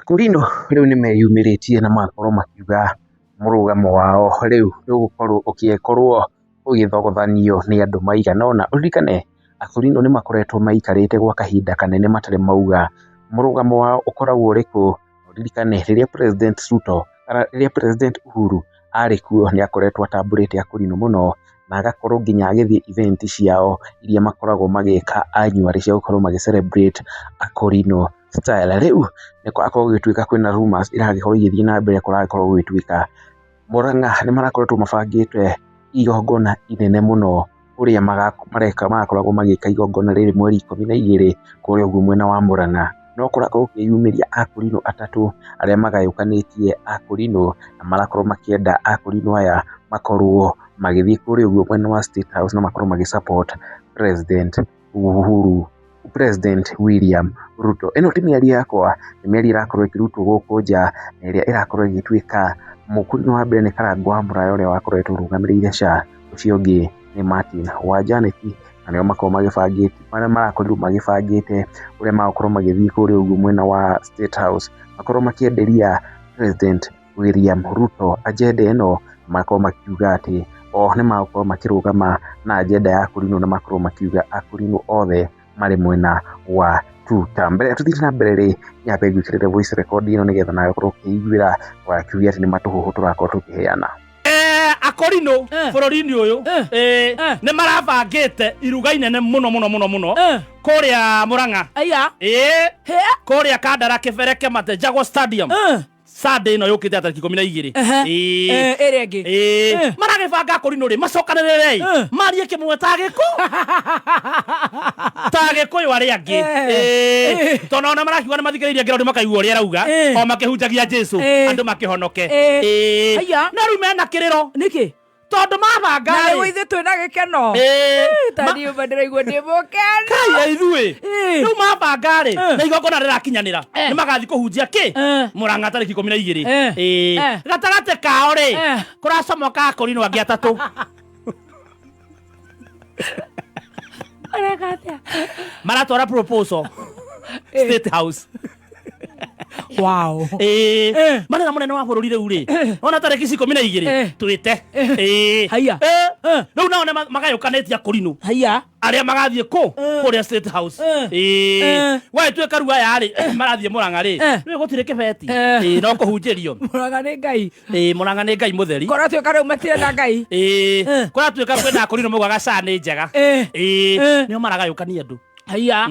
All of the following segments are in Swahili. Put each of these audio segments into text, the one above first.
Akurino riu nimeyumiritie na makorwo makiuga murugamo wao riu ugukorwo ukiekorwo ugithogothanio ni andu maigana ona. Uririkane Akurino ni makoretwo maikarite gwa kahinda kanene matari mauga murugamo wao ukoragwo uriku. Uririkane riria President Uhuru ari kuo ni akoretwo atamburite Akurino muno na agakorwo nginya agithie event ciao iria makoragwo magika annually cia gukorwo celebrate Akurino style. Riu niko akorwo gituika kwina rumors iragikorwo igithie na mbere kuragikorwo gituika Murang'a ni marakoretwo mabangite igongona inene muno uria magakoragwo magika igongona riri mweri 12 kuria uguo mwena wa Murang'a. No kurakorwo kiyumiria Akurino atatu aria magayukanitie Akurino na marakorwo makienda Akurino aya makorwo magithie kuria uguo mwena wa State House na makorwo magisupport President William Ruto. Ino ti miario yakwa, ni miario irakorwo ikirutwo guku nja na iria irakorwo igituika Mukurino wa mbere ni Karangũ wa Muraya uria wakoretwo rugamirire SHA. Ucio ungi ni Martin wa Janet na nio makorwo magibangite marakorirwo magibangite uria magakorwo magithie kuria uguo mwena wa State House makorwo makienderia President William Ruto agenda ino. Makorwo makiuga ati ni makorwo makirugama na agenda ya Akurino na makorwo makiuga Akurino othe mari mwena wa tuta. Mbere tuthire na mbere ri nyambe gwikirire voice record ino nigetha nawe ukorwo ukiiguira wakiugia ati ni matuhuhu turakorwo tukiheana. Akurino bururi-ini uyu ni marabangite iruga inene muno kuria Murang'a kuria Kandara Kibereke Mate Jago Stadium Sunday no yukite atariki 12 ere ngi maragibanga Akurino ri macokanirire marie kimwe tagikuyu aria angi tonona marakiuga ni mathikiriria ngiro makaigua uria arauga o makihunjagia Jesu andu makihonoke na riu mena kiriro niki tondu mabanga na riu ithe twina gikeno tani ubandiraigua ndi mukena kai ithui riu mabanga ri na igongona rirakinyanira ni magathi kuhunjia ki Murang'a tariki 12 gatagate kao ri kuracomoka Akurino angi atatu maratwara proposal State House. Wow. Manena munene wa bururi riu ri ona tariki 12 twite haya riu nao magayukanitie Akurino haya aria magathie kuria State House we tweka ru aya ri marathie Murang'a ri ni gutire kibeti no kuhunjirio Murang'a ni ngai Murang'a ni ngai mutheri kora tweka riu matire na ngai kora tweka kwina Akurino mugaga SHA ni njega nio maragayukania andu haya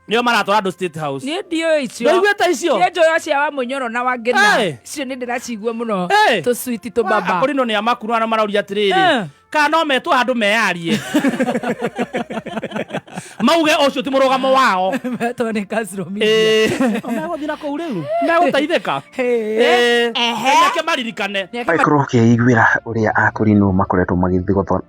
nio maratwara andu State House ni ndio icio ndigweta icio ni njoya cia wa Munyoro na Wangena icio ni ndiracigua muno to sweet to baba Akurino ni amakuru ana marauria atiriri kana no metwa andu meyarie mauge ucio ti murugamo wao metwa ni Castro Media meguthira kuu riu megutaithika nake maririkane Micro kiiguira uria Akurino makoretwo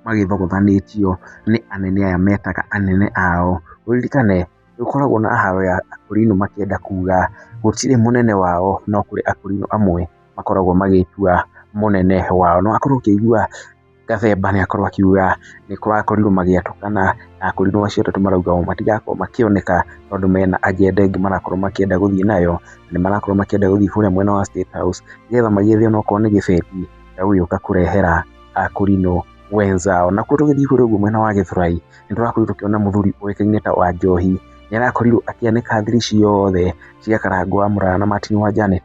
magithogothanitio ni anene aya metaga anene ao. Uririkane ukoragwo na haro ya Akurino makienda kuga gutire munene wao no kuri Akurino amwe makoragwo magitua munene wao. No akorwo kiigua Gathemba ni akorwo akiuga ni kurakorirwo magiatukana na Akurino acio tatu marauga matigakorwo makioneka tondu mena agenda ingi marakorwo makienda guthie nayo ni marakorwo makienda guthie kuria mwena wa State House getha magethie no korwo ni gibeti ya guyoka kurehera Akurino wenzao. Na kuo tugithie kuria uguo mwena wa Githurai ni turakorirwo tukiona muthuri uikaine ta wa Njohi ni arakorirwo akianika thiri ciothe cia Karangũ wa Muraya na Martin wa Janet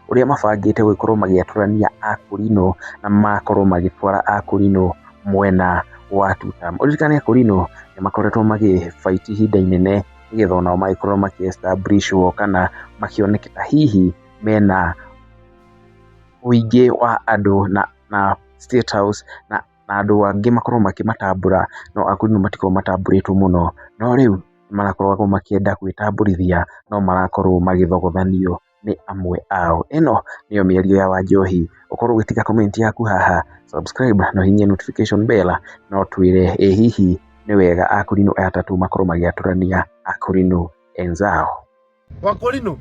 uria mabangite gukorwo magiaturania Akurino na makorwo magitwara Akurino mwena wa tuta. Uririkane Akurino ni makoretwo magifight ihinda inene nigetha onao magikorwo makiestablishwo kana makioneketa hihi mena uingi wa andu na State House na andu angi makorwo makimatambura no Akurino matiko matamburitwo muno no riu marakorwo makienda gwitamburithia no marakorwo magithogothanio ni amwe ao. Ino niyo mĩario ya Wanjohi. Ukorwo gitiga comment yaku haha, subscribe na hinya notification bell no twire hihi ni wega Akurino atatu makorwo magiaturania Akurino enzao. Wakurino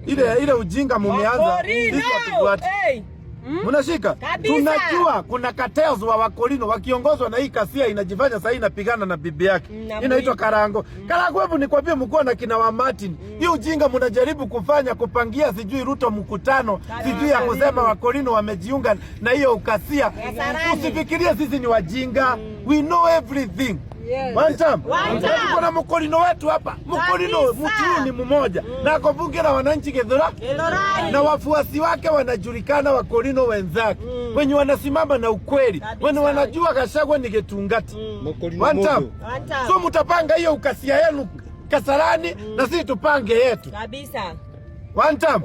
ile ujinga mumeanza sisi Mnashika? Tunajua kuna cartels wa Wakorino wakiongozwa na hii Kasia inajifanya sasa inapigana na bibi yake. Inaitwa Karango. Karango, hebu nikwambie, mko na kina wa Martin. Hii ujinga mnajaribu kufanya kupangia sijui Ruto mkutano, sijui ya kusema Wakorino wamejiunga na hiyo ukasia. Usifikirie sisi ni wajinga. We know everything. Yes. One time. Tuko na Mkorino wetu hapa. Mkorino mtu ni mmoja. Na ako bunge la wananchi Githura. Na wafuasi wake wanajulikana Wakorino wenzake. Wenye wanasimama na ukweli. Wenye wanajua Gachagua ni Gitungati. One time. So mtapanga hiyo ukasia yenu Kasarani na sisi tupange yetu. Kabisa. One time.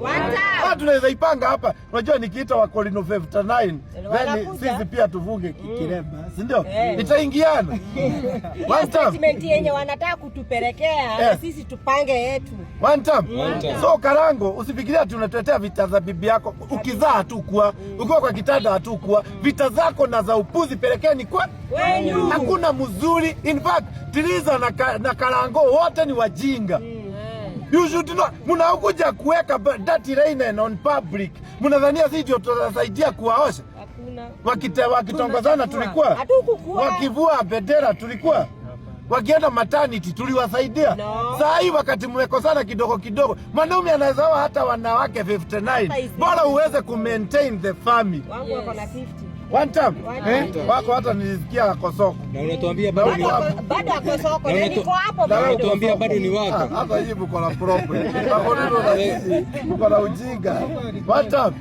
Tunaweza ipanga hapa. Unajua nikiita Wakorino 59, then sisi pia tuvuge Kiremba, si ndio? Itaingiana. One time. Statement yenye wanataka kutupelekea na sisi tupange yetu. One time. So Karango, usifikiria tunatuletea vita za bibi yako. Ukizaa hatakuwa, ukiwa kwa kitanda hatakuwa. Vita zako na za upuzi pelekeni kwa wenyu. Hakuna mzuri. In fact, Tiliza na Karango wote ni wajinga. You should know. Mnakuja kuweka dirty rain on public. Mnadhania sisi ndio tutasaidia kuwaosha? Hakuna. Wakitongozana tulikuwa. Wakivua bendera tulikuwa. Wakienda maternity tuliwasaidia. Saa hii wakati mmekosana kidogo kidogo, mwanaume anaweza hata wanawake 59. Bora uweze ku maintain the family. Wangu wako na 50. One time. Wako hata nilisikia ako soko. Na unatuambia bado ni wako. Bado ako soko. Niko hapo bado. Na unatuambia bado ni wako. Hata hivi mko na problem. Wakorino na sisi mko na ujinga. One time.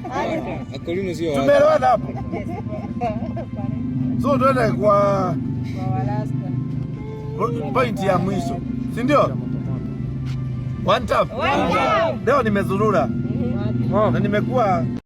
Wakorino sio wako. Tumeelewana hapo. So tuende kwa point ya mwisho. Si ndio? One time. Leo nimezurura. Na nimekuwa